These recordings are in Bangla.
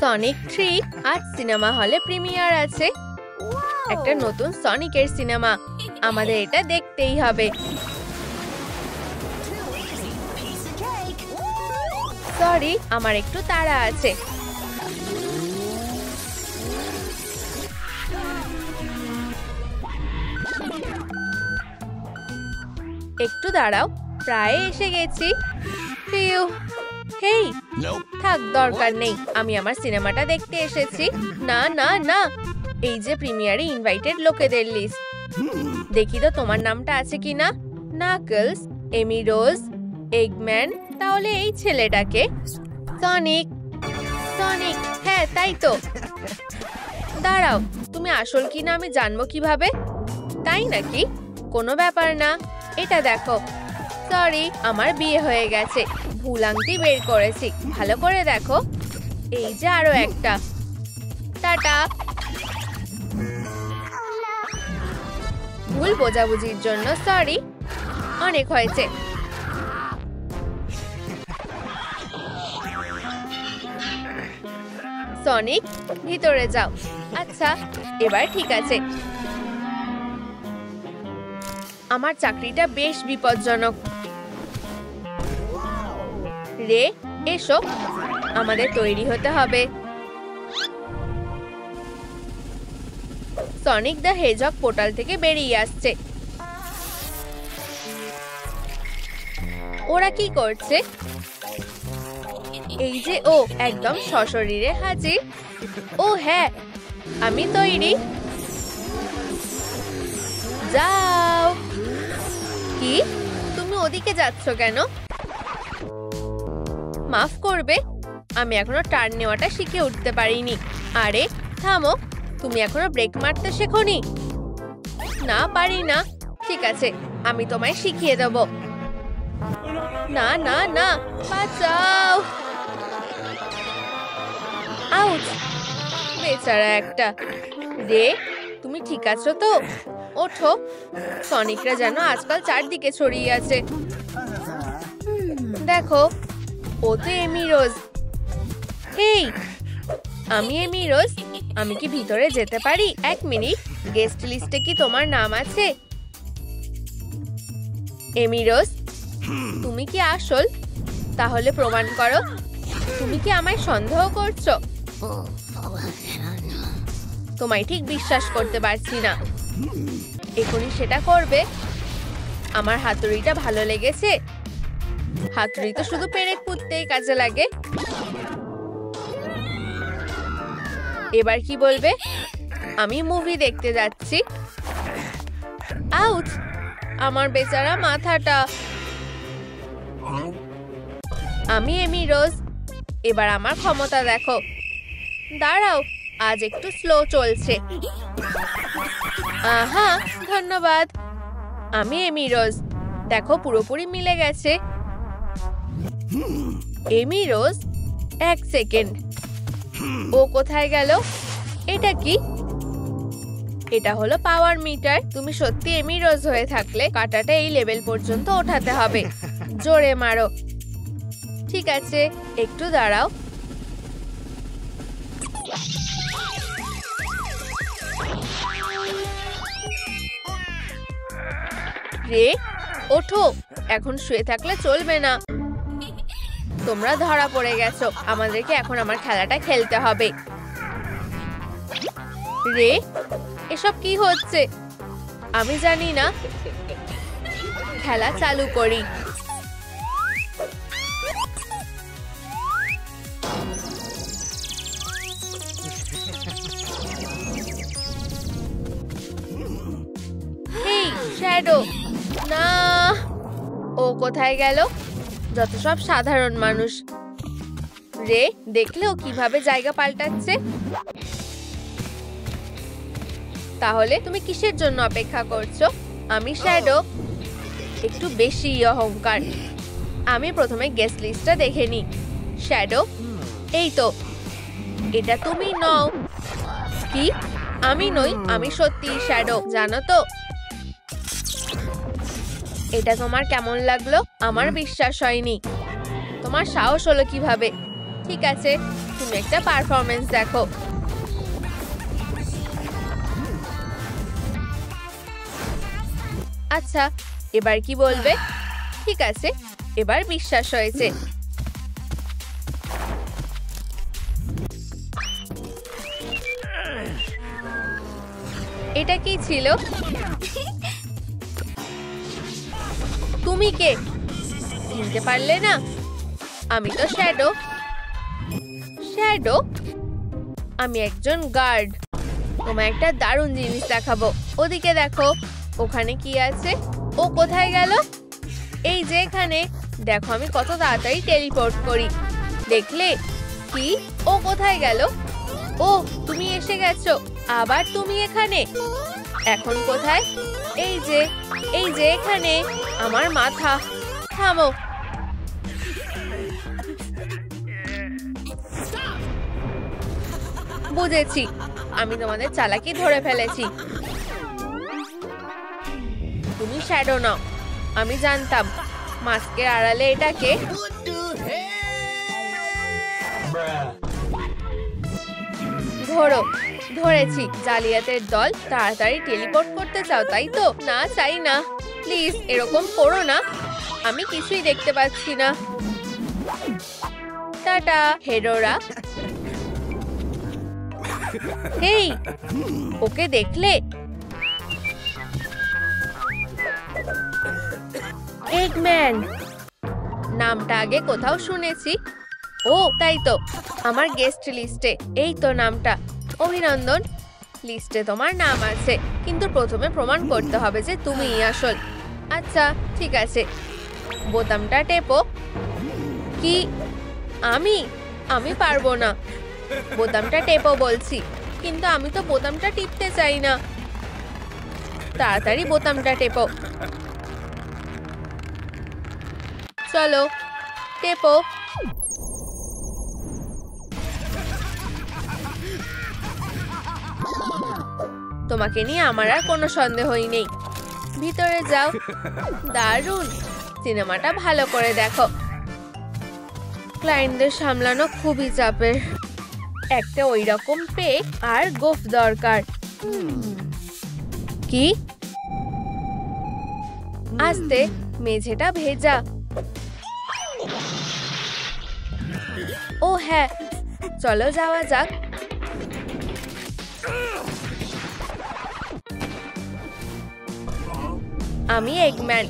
সনিক 3 আজ সিনেমা হলে প্রিমিয়ার আছে। একটা নতুন সনিকের সিনেমা, আমাদের এটা দেখতেই হবে। সরি, আমার একটু তাড়া আছে। একটু দাঁড়াও, প্রায় এসে গেছি। হেই, থাক, দরকার নেই, আমি আমার সিনেমাটা দেখতে এসেছি। না না না, এই যে প্রিমিয়ারে ইনভাইটেড লোকেদের লিস্ট। দেখি তো তোমার নামটা আছে কিনা। নাকলস, এমি রোজ, এগম্যান, তাহলে এই ছেলেটাকে। সনিক, সনিক, হ্যাঁ তাই তো। দাঁড়াও, তুমি আসল কিনা আমি জানবো কিভাবে? তাই নাকি? কোনো ব্যাপার না, এটা দেখো। সরি, আমার বিয়ে হয়ে গেছে, ভুল আংটি বের করেছি, ভালো করে দেখো। এই যে আরো একটা। টাটা। ভুল বোঝাবুঝির জন্য সরি, অনেক হয়েছে। সনিক, ভিতরে যাও। আচ্ছা, এবার ঠিক আছে। আমার চাকরিটা বেশ বিপজ্জনক। রে, এসো, আমাদের তৈরি হতে হবে। সনিক দ্য হেজহগ পোর্টাল থেকে বেরিয়ে আসছে। ওরা কি করছে? এই যে ও একদম সশরীরে হাজির। ও হ্যাঁ, আমি তৈরি। যাও। কি, তুমি ওদিকে যাচ্ছ কেন? মাফ করবে, আমি এখনো টার্ন নেওয়াটা শিখে উঠতে পারিনি। আরে থামো, তুমি এখনো ব্রেক মারতে শেখোনি? না, পারি না। ঠিক আছে, আমি তোমায় শিখিয়ে দেব। না না না, বাঁচাও। আউচ, বেচারা একটা। রে, তুমি ঠিক আছো তো? ওঠো। সনিকরা যেন আজকাল চারদিকে ছড়িয়ে আছে। দেখো, ও তো এমি রোজ। হেই, আমি এমি রোজ। আমি কি ভিতরে যেতে পারি? এক মিনিট, গেস্ট লিস্টে কি তোমার নাম আছে? এমি রোজ, তুমি কি আসল? তাহলে প্রমাণ করো। তুমি কি আমায় সন্দেহ করছো? তোমায় ঠিক বিশ্বাস করতে পারছি না। এখনই সেটা করবে? আমার হাতুড়িটা ভালো লেগেছে? হাতুড়ি তো শুধু পেরেক পুঁততেই কাজে লাগে। এবার কি বলবে? আমি মুভি দেখতে যাচ্ছি। আউচ, আমার বেচারা মাথাটা। আমি এমি রোজ, এবার আমার ক্ষমতা দেখো। দাঁড়াও, আজ একটু স্লো চলছে। আহা, ধন্যবাদ। আমি এমি রোজ, দেখো পুরোপুরি মিলে গেছে। এমি রোজ, এক সেকেন্ড, ও কোথায় গেল? এটা কি? এটা হলো পাওয়ার মিটার। তুমি সত্যি এমি রোজ হয়ে থাকলে কাঁটাটা এই লেভেল পর্যন্ত ওঠাতে হবে। জোরে মারো। ঠিক আছে, একটু দাঁড়াও। রে, ওঠো, এখন শুয়ে থাকলে চলবে না। তোমরা ধরা পড়ে গেছো, আমাদেরকে এখন আমার খেলাটা খেলতে হবে। রে, এসব কি হচ্ছে? আমি জানি না। খেলা চালু করি। হেই শ্যাডো, না। ও কোথায় গেল? যত সব সাধারণ মানুষ। রে, দেখলেও কিভাবে জায়গা পাল্টাচ্ছে। তাহলে তুমি কিসের জন্য অপেক্ষা করছো? আমি শ্যাডো, একটু বেশি অহংকার। আমি প্রথমে গেস্ট লিস্টটা দেখে নি। শ্যাডো, এই তো। এটা তুমি নও। কি? আমি নই, আমি সত্যি শ্যাডো, জানো তো। এটা তোমার কেমন লাগলো? আমার বিশ্বাস হয়নি। তোমার সাহস হলো কিভাবে? ঠিক আছে, তুমি তুমি একটা পারফরমেন্স দেখো। আচ্ছা, এবার কি বলবে? ঠিক আছে, এবার বিশ্বাস হয়েছে। এটা কি ছিল? তুমি কে? চিনতে পারলে না? আমি তো শ্যাডো। শ্যাডো? আমি একজন গার্ড। তোমায় একটা দারুণ জিনিস দেখাবো। ওদিকে দেখো, ওখানে কি আছে? ও কোথায় গেল? এই যে এখানে দেখো, আমি কত তাড়াতাড়ি টেলিপোর্ট করি। দেখলে? কি? ও কোথায় গেল? ও, তুমি এসে গেছো। আবার তুমি এখানে? এখন কোথায়? এই যে এখানে। আমার মাথা। থামো। বুঝেছি, আমি তোমাদের চালাকি ধরে ফেলেছি। তুমি শ্যাডো নাও। আমি জানতাম মাস্কের আড়ালে এটাকে। ধরো, ধরেছি। জালিয়াতের দল, তাড়াতাড়ি টেলিপোর্ট করতে চাও তাই তো? না, চাই না। প্লিজ এরকম করো না। আমি কিছুই দেখতে পাচ্ছি না। টাটা হেরোরা। হেই, ওকে দেখলে? এগম্যান নামটা আগে কোথাও শুনেছি। ও তাই তো, আমার গেস্ট লিস্টে। এই তো নামটা। অভিনন্দন, লিস্টে তোমার নাম আছে, কিন্তু প্রথমে প্রমাণ করতে হবে যে তুমিই আসল। আচ্ছা ঠিক আছে, বোতামটা টেপো। কি? আমি পারবো না। বোতামটা টেপো বলছি, কিন্তু আমি তো বোতামটা টিপতে চাই না। তাড়াতাড়ি বোতামটা টেপো। চলো টেপো। তোমাকে নিয়ে আমার আর কোনো সন্দেহই নেই। ভিতরে যাও। দারুণ, সিনেমাটা ভালো করে দেখো। ক্লায়েন্টদের সামলানো খুবই চাপের। একটা ওই রকম পে আর গোফ দরকার। কি? আস্তে, মেঝেটা ভেজা। ও হ্যাঁ, চলো যাওয়া যাক। আমি এগম্যান।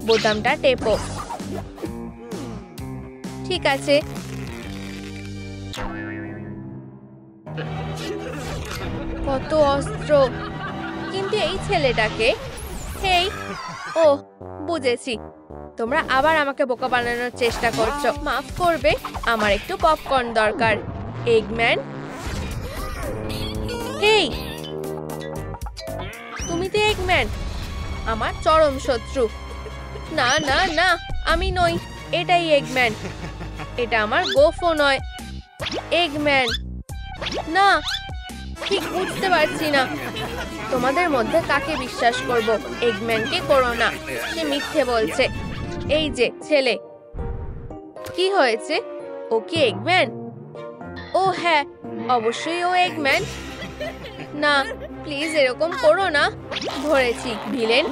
বোতামটা টেপো। ঠিক আছে। কত অস্ত্র, কিন্তু এই ছেলেটাকে। হেই, ও বুঝেছি, তোমরা আবার আমাকে বোকা বানানোর চেষ্টা করছো। মাফ করবে, আমার একটু পপকর্ন দরকার। এগম্যান। হেই, তুমি তো এগম্যান, আমার চরম শত্রু। না না না, আমি নই। এটাই এগম্যান। এটা আমার গোফও নয়। এগম্যান না, ঠিক বুঝতে পারছি না তোমাদের মধ্যে কাকে বিশ্বাস করব। এগম্যানকে করো না, সে মিথ্যে বলছে। এই যে ছেলে, কি হয়েছে? ও কি এগম্যান? ও হ্যাঁ, অবশ্যই ও এগম্যান। না প্লিজ এরকম করো না। ধরেছি, ভিলেন।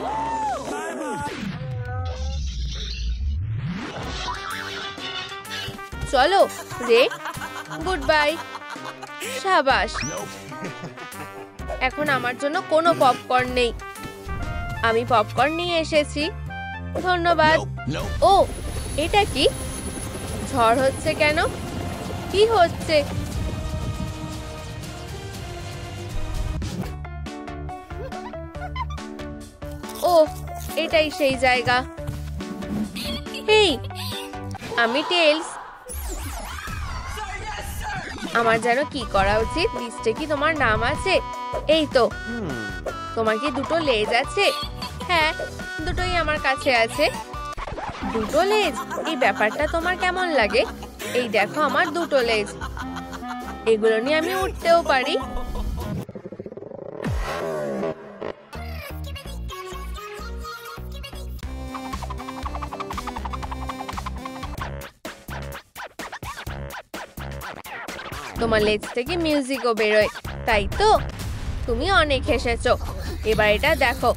চলো রে, গুড বাই। সাবাস। এখন আমার জন্য কোনো পপকর্ন নেই। আমি পপকর্ন নিয়ে এসেছি। ধন্যবাদ। ও, এটা কি? ঝড় হচ্ছে কেন? কি হচ্ছে? ও, এটাই সেই জায়গা। হেই, আমি টেলস। আমার যেন কি করা উচিত? লিস্টে কি তোমার নাম আছে? এই তো। তোমার কি দুটো লেজ আছে? হ্যাঁ, দুটোই আমার কাছে আছে। দুটো লেজ? এই ব্যাপারটা তোমার কেমন লাগে? এই দেখো আমার দুটো লেজ। এগুলো নিয়ে আমি উঠতেও পারি। তোমার লেজ থেকে মিউজিকও বেরোয়, তাই তো? তুমি অনেক হেসেছো, এবার এটা দেখো।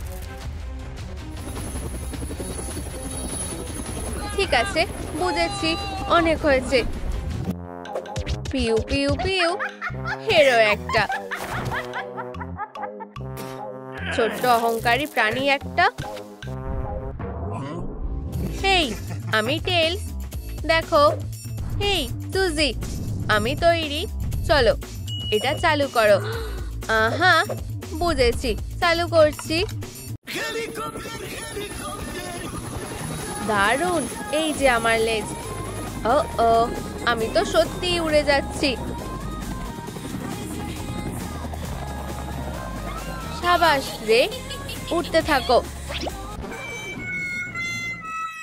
ঠিক আছে, বুঝেছি, অনেক হয়েছে। পিউ পিউ পিউ, হেরো একটা, ছোট্ট অহংকারী প্রাণী একটা। হেই, আমি টেলস, দেখো। হেই সুজি, আমি তৈরি, চলো এটা চালু করো। আহা, বুঝেছি, চালু করছি। দারুণ, এই যে আমার লেজ। ও ও, আমি তো সত্যিই উড়ে যাচ্ছি। সাবাস রে, উঠতে থাকো।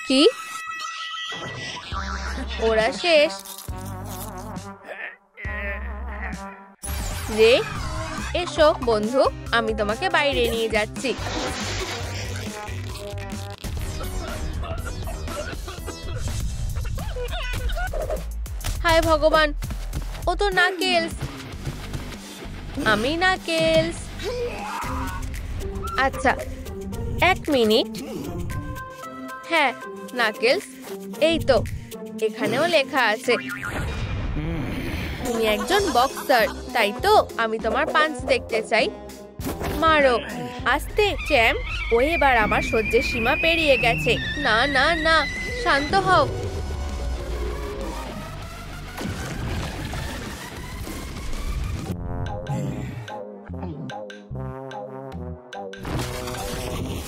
কি? ওরা শেষ রে? এসো বন্ধু, আমি তোমাকে বাইরে নিয়ে যাচ্ছি। হায় ভগবান, ও তো নাকেলস। আমি নাকেলস। আচ্ছা, 1 মিনিট। হ্যাঁ নাকেলস, এই তো, এখানেও লেখা আছে তুমি একজন বক্সার, তাই তো? আমি তোমার পাঞ্চ দেখতে চাই। মারো আস্তে চ্যাম্প। ও এবার আমার সহ্যের সীমা পেরিয়ে গেছে। না না না, শান্ত হও।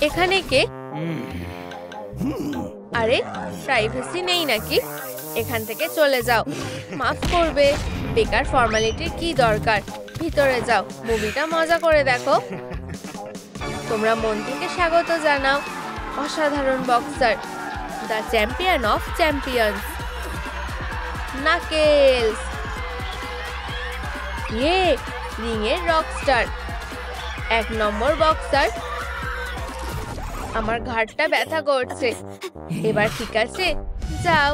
এখানে কে? আরে, প্রাইভেসি নেই নাকি? এখান থেকে চলে যাও। মাফ করবে, বেকার ফর্মালিটির কি দরকার? ভিতরে যাও, মুভিটা মজা করে দেখো। তোমরা মন থেকে স্বাগত জানাও অসাধারণ boxer, the champion of champions, Knuckles. Yeah, রিংয়ের রকস্টার, 1 নম্বর বক্সার। আমার ঘাড়টা ব্যথা করছে। এবার ঠিক আছে, যাও।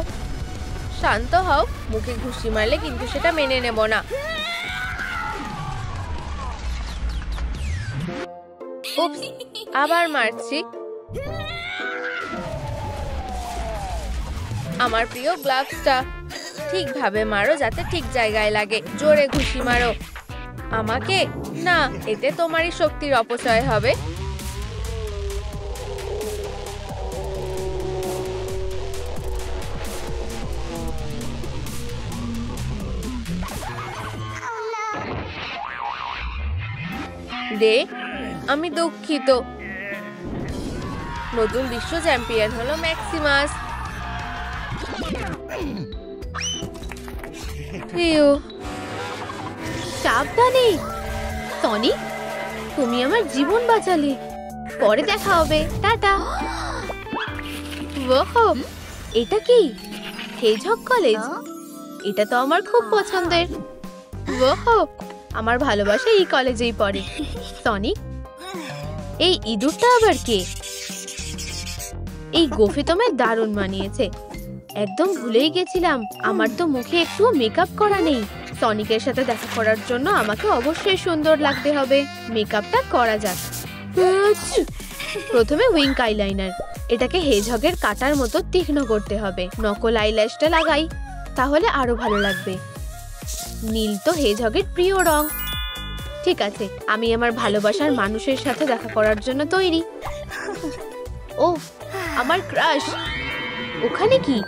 শান্ত হও, মুখে ঘুষি মারলে কিন্তু সেটা মেনে নেব না। উপস, আবার মারছি। আমার প্রিয় গ্লাভসটা। ঠিকভাবে মারো যাতে ঠিক জায়গায় লাগে। জোরে ঘুষি মারো। আমাকে না, এতে তোমারই শক্তির অপচয় হবে। রে, আমি দুঃখিত। নতুন বিশ্ব চ্যাম্পিয়ন হলো ম্যাক্সিমাস। সাবধানে টনি, তুমি আমার জীবন বাঁচালে। পরে দেখা হবে, টাটা। ওহো, এটা কি? হেজহগ কলেজ? এটা তো আমার খুব পছন্দের। ওহো, আমার ভালোবাসা এই কলেজেই পড়ে। টনি, এই ইঁদুরটা আবার কে? এই গোফে তোমায় দারুণ মানিয়েছে। একদম ভুলেই গেছিলাম, আমার তো মুখে একটুও মেকআপ করা নেই। সনিকের সাথে দেখা করার জন্য আমাকে অবশ্যই সুন্দর লাগতে হবে। মেকআপটা করা যাক। প্রথমে উইঙ্ক আইলাইনার, এটাকে হেজহগের কাটার মতো তীক্ষ্ণ করতে হবে। নকল আইল্যাশটা লাগাই, তাহলে আরো ভালো লাগবে। নীল তো হেজহগের প্রিয় রং। ঠিক আছে, আমি আমার ভালোবাসার মানুষের সাথে দেখা করার জন্য তৈরি। ও, আমার ক্রাশ ওখানে কি?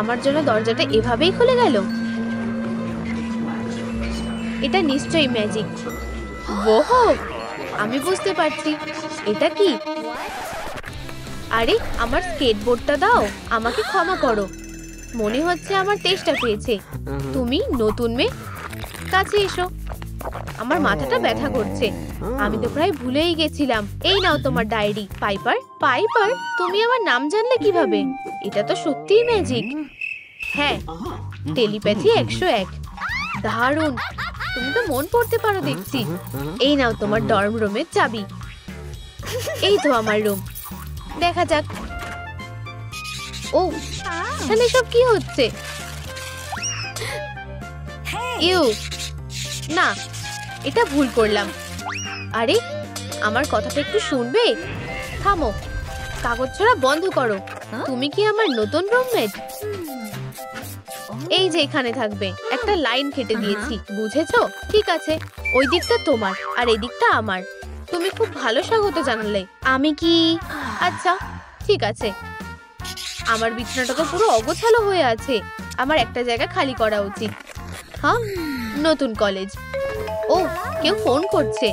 আমার জন্য দরজাটা এভাবেই খুলে গেল। এটা নিশ্চয়ই ম্যাজিক। ওহো, আমি বুঝতে পারছি। এটা কি? আরে, আমার স্কেটবোর্ডটা দাও। আমাকে ক্ষমা করো, মনে হচ্ছে আমার তেষ্টা পেয়েছে। তুমি নতুন মেয়ে, কাছে এসো। আমার মাথাটা ব্যথা করছে। আমি তো প্রায় ভুলেই গেছিলাম। এই নাও তোমার ডায়েরি। পাইপার। পাইপার, তুমি আমার নাম জানলে কিভাবে? এটা তো সত্যিই ম্যাজিক। হ্যাঁ, টেলিপ্যাথি 101। দারুণ, তুমি তো মন পড়তে পারো দেখছি। এই নাও তোমার ডর্ম রুমের চাবি। এই তো আমার রুম, দেখা যাক। ও, এখানে সব কি হচ্ছে? ইউ, না, এটা ভুল করলাম। আরে, আমার কথাটা একটু শুনবে? থামো, কাগজ ছড়া বন্ধ করো। তুমি কি আমার নতুন রুমমেট? এই যে এখানে থাকবে, একটা লাইন কেটে দিয়েছি, বুঝেছো? ঠিক আছে, ওই দিকটা তোমার আর এই দিকটা আমার। তুমি খুব ভালো স্বাগত জানালে। আমি কি? আচ্ছা, ঠিক আছে। আমার বিছানাটা তো পুরো অগোছালো হয়ে আছে, আমার একটা জায়গা খালি করা উচিত। হ্যাঁ, নতুন কলেজ। ও, কেউ ফোন করছে।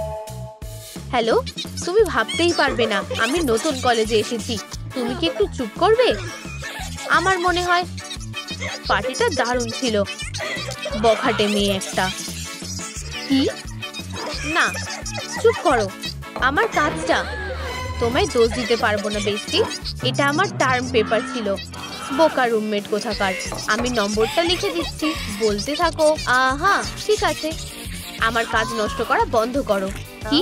হ্যালো, তুমি ভাবতেই পারবে না আমি নতুন কলেজে এসেছি। তুমি কি একটু চুপ করবে? আমার মনে হয় পার্টিটা দারুণ ছিল। বখাটে মেয়ে একটা। কি? না, চুপ করো, আমার কাজটা। তোমায় দোষ দিতে পারবো না বেস্টি, এটা আমার টার্ম পেপার ছিল। বোকা রুমমেট কোথাকার। আমি নম্বরটা লিখে দিচ্ছি, বলতে থাকো। হ্যাঁ, ঠিক আছে। আমার কাজ নষ্ট করা বন্ধ করো। কি?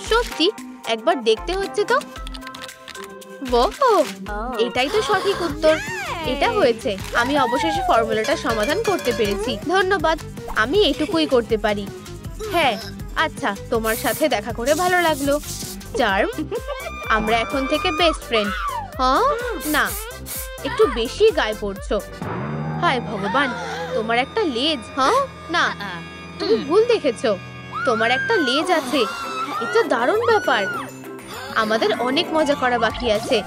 সত্যি? একবার দেখতে হচ্ছে তো। ওহো, এটাই তো সঠিক উত্তর। এটা হয়েছে। আমি অবশেষে ফর্মুলাটা সমাধান করতে পেরেছি। ধন্যবাদ, আমি এটুকুই করতে পারি। হ্যাঁ, আচ্ছা, তোমার সাথে দেখা করে ভালো লাগলো। চার্ম, আমরা এখন থেকে বেস্ট ফ্রেন্ড। হ্যাঁ, না, একটু বেশি গায়ে পড়ছো। হায় ভগবান, তোমার একটা লেজ। হ্যাঁ, না, তুমি ভুল দেখেছো। তোমার একটা লেজ আছে। এটা দারুণ ব্যাপার। আমাদের অনেক মজা করা বাকি আছে।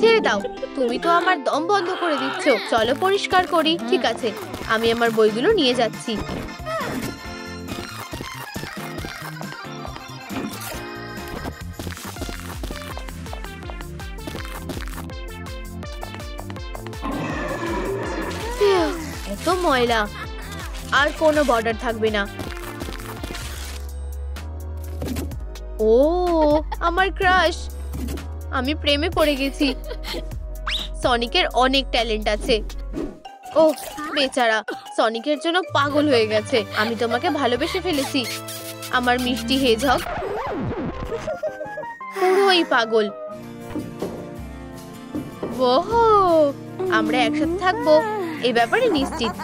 ছেড়ে দাও, তুমি তো আমার দম বন্ধ করে দিচ্ছ। চলো পরিষ্কার করি। ঠিক আছে, আমি আমার বইগুলো নিয়ে যাচ্ছি। এত ময়লা, আর কোনো বর্ডার থাকবে না। ও, আমার ক্রাশ। আমি প্রেমে পড়ে গেছি। সনিকের অনেক ট্যালেন্ট আছে। ও বেচারা, সনিকের জন্য পাগল হয়ে গেছে। আমি তোমাকে ভালোবেসে ফেলেছি, আমার মিষ্টি হেজহগ। পুরোই পাগল। ওহো, আমরা একসাথে থাকবো, এই ব্যাপারে নিশ্চিত।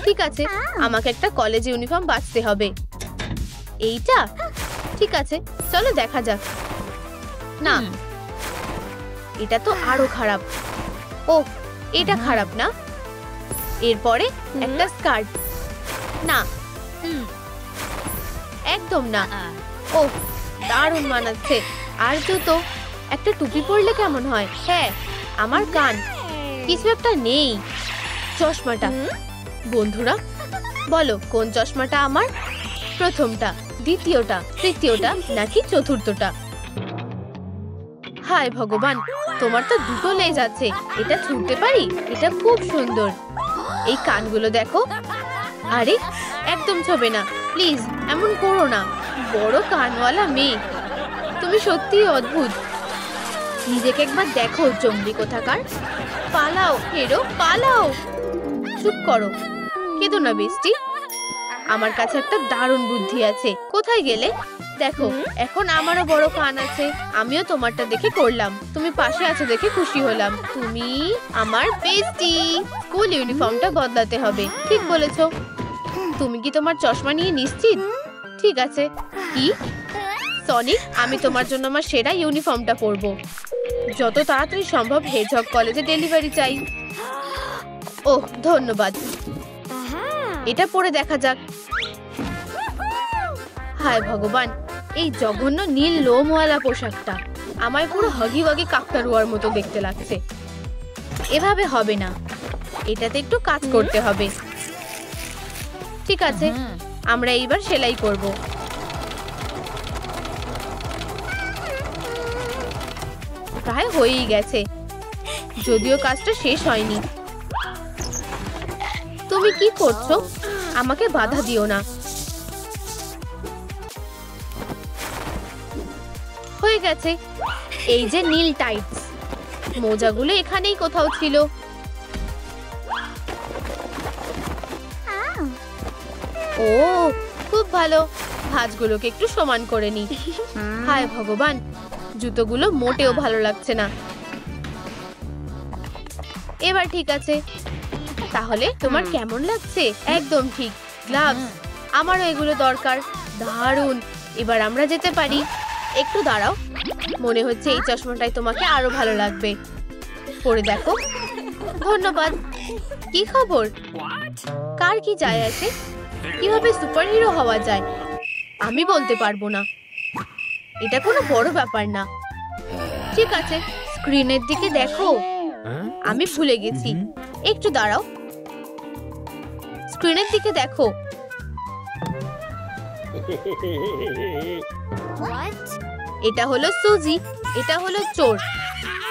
ঠিক আছে, আমাকে একটা কলেজ ইউনিফর্ম বাছতে হবে। এইটা ঠিক আছে, চলো দেখা যাক। না, এটা তো আরো খারাপ। ও, এটা খারাপ না। এরপরে একটা স্কার্ট। না, একদম না। ও, দারুণ মানাচ্ছে। আর জুতো, একটা টুপি পরলে কেমন হয়? হ্যাঁ, আমার কান, কিছু একটা নেই। চশমাটা। বন্ধুরা বলো, কোন চশমাটা আমার? প্রথমটা, দ্বিতীয়টা, তৃতীয়টা নাকি চতুর্থটা? হায় ভগবান, তোমার তো দুটো লেজ আছে। এটা ছুঁতে পারি? এটা খুব সুন্দর। এই কানগুলো দেখো। আরে, একদম ছবে না, প্লিজ এমন করো না। বড় কানওয়ালা মেয়ে, তুমি সত্যিই অদ্ভুত। নিজেকে একবার দেখো, জঙ্গলি কোথাকার। পালাও হেরো, পালাও। চুপ করো, কেঁদো না বেস্টি। আমার কাছে একটা দারুণ বুদ্ধি আছে। কোথায় গেলে? দেখো, এখন আমারও বড় কান আছে। আমিও তোমারটা দেখে করলাম। তুমি পাশে আছো দেখে খুশি হলাম। তুমি আমার বেস্টি। স্কুল ইউনিফর্মটা বদলাতে হবে। ঠিক বলেছো। তুমি কি তোমার চশমা নিয়ে নিশ্চিত? ঠিক আছে। কি? সনিক, আমি তোমার জন্য আমার সেরা ইউনিফর্মটা পরবো। যত তাড়াতাড়ি সম্ভব হেজহগ কলেজে ডেলিভারি চাই। ওহ, ধন্যবাদ। এটা পরে দেখা যাক। হায় ভগবান, এই জঘন্য নীল লোমওয়ালা পোশাকটা আমায় পুরো হগি ওয়াগি কাকতারুয়ার মতো দেখতে লাগছে। এভাবে হবে না, এটাতে একটু কাজ করতে হবে। ঠিক আছে, আমরা এইবার সেলাই করব। প্রায় হয়েই গেছে, যদিও কাজটা শেষ হয়নি। তুমি কি করছো? আমাকে বাধা দিও না। হয়ে গেছে। এই যে নীল টাইটস, মোজাগুলো এখানেই কোথাও ছিল। ও খুব ভালো, ভাঁজগুলোকে একটু সমান করে নি। হায় ভগবান, জুতোগুলো মোটেও ভালো লাগছে না। এবার ঠিক আছে। তাহলে তোমার কেমন লাগছে? একদম ঠিক। গ্লাভস, আমারও এগুলো দরকার। দারুণ, এবার আমরা যেতে পারি। একটু দাঁড়াও, মনে হচ্ছে এই চশমাটাই তোমাকে আরো ভালো লাগবে। পরে দেখো। ধন্যবাদ। কি খবর? কার কি যায় আসে? কিভাবে সুপারহিরো হওয়া যায় আমি বলতে পারবো না, এটা কোনো বড় ব্যাপার না। ঠিক আছে, স্ক্রিনের দিকে দেখো। আমি ভুলে গেছি, একটু দাঁড়াও। স্ক্রিনের দিকে দেখো। এটা হলো সুজি, এটা হলো চোর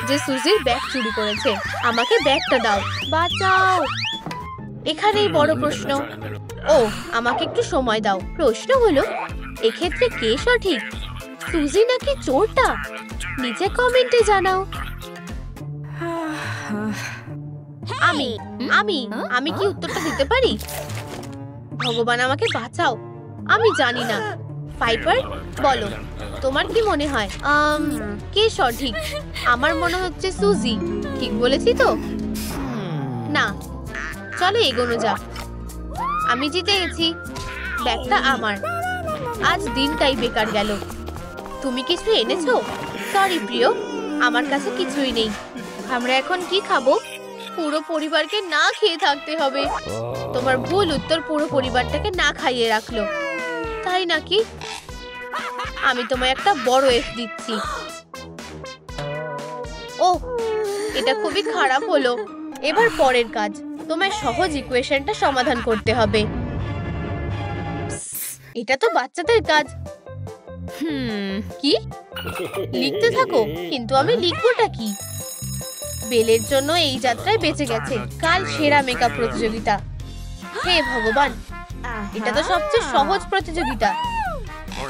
যে সুজির ব্যাগ চুরি করেছে। আমাকে ব্যাগটা দাও, বাঁচাও। এখানেই বড় প্রশ্ন। ও, আমাকে একটু সময় দাও। প্রশ্ন হলো, এক্ষেত্রে কে সঠিক, সুজি নাকি চোরটা? নিচে কমেন্টে জানাও। আমি আমি আমি কি উত্তরটা দিতে পারি? ভগবান আমাকে বাঁচাও, আমি জানি না। পাইপার, বলো তোমার কি মনে হয় কে সঠিক? আমার মনে হচ্ছে সুজি। ঠিক বলেছি তো? না, চলো এগোনো যাক। আমি জিতে গেছি, ব্যাগটা আমার। আজ দিনটাই বেকার গেল। তুমি কিছু এনেছো? সরি প্রিয়, আমার কাছে কিছুই নেই। আমরা এখন কি খাবো? পুরো পরিবারকে না খেয়ে থাকতে হবে। তোমার ভুল উত্তর পুরো পরিবারটাকে না খাইয়ে রাখলো, তাই নাকি? আমি তোমায় একটা বড় এফ দিচ্ছি। ও, এটা খুবই খারাপ হলো। এবার পরের কাজ, তোমায় সহজ ইকুয়েশনটা সমাধান করতে হবে। এটা তো বাচ্চাদের কাজ। কি? লিখতে থাকো, কিন্তু আমি লিখবোটা কি? বেলের জন্য এই যাত্রায় বেঁচে গেছে কাল সেরা মেকআপ প্রতিযোগিতা। হে ভগবান, এটা তো সবচেয়ে সহজ প্রতিযোগিতা।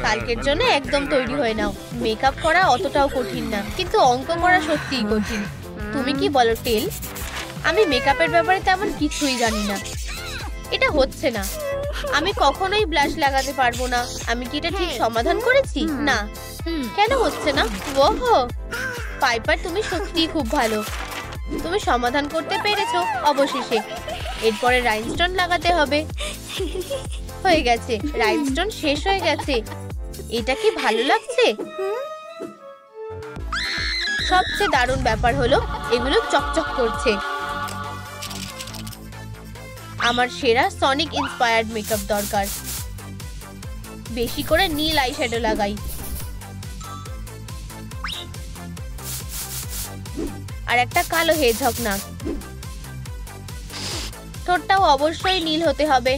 কালকের জন্য একদম তৈরি হয়ে নাও। মেকআপ করা অতটাও কঠিন না, কিন্তু অঙ্ক করা সত্যিই কঠিন। তুমি কি বলো টেল? আমি মেকআপের ব্যাপারে তেমন কিছুই জানি না। এটা হচ্ছে না। আমি কখনোই ব্লাশ লাগাতে পারবো না। আমি কি এটা ঠিক সমাধান করেছি? না। কেন হচ্ছে না? ওহো পাইপার, তুমি সত্যিই খুব ভালো। তুমি সমাধান করতে পেরেছো অবশেষে। এরপরে রাইনস্টোন লাগাতে হবে। হয়ে গেছে, রাইনস্টোন শেষ হয়ে গেছে। এটা কি ভালো লাগছে? সবচেয়ে দারুণ ব্যাপার হলো এগুলো চকচক করছে। আমার সেরা সনিক ইন্সপায়ার্ড মেকআপ দরকার। বেশি করে নীল আইশ্যাডো লাগাই। আর একটা কালো হেজহগ নাক। ঠোঁটটাও অবশ্যই নীল হতে হবে।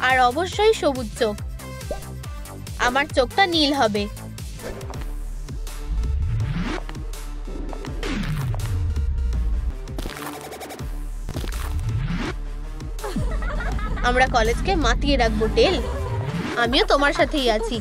আর অবশ্যই সবুজ চোখ। আমার চোখটা নীল হবে। আমরা কলেজকে মাতিয়ে রাখবো টেল। আমিও তোমার সাথেই আছি।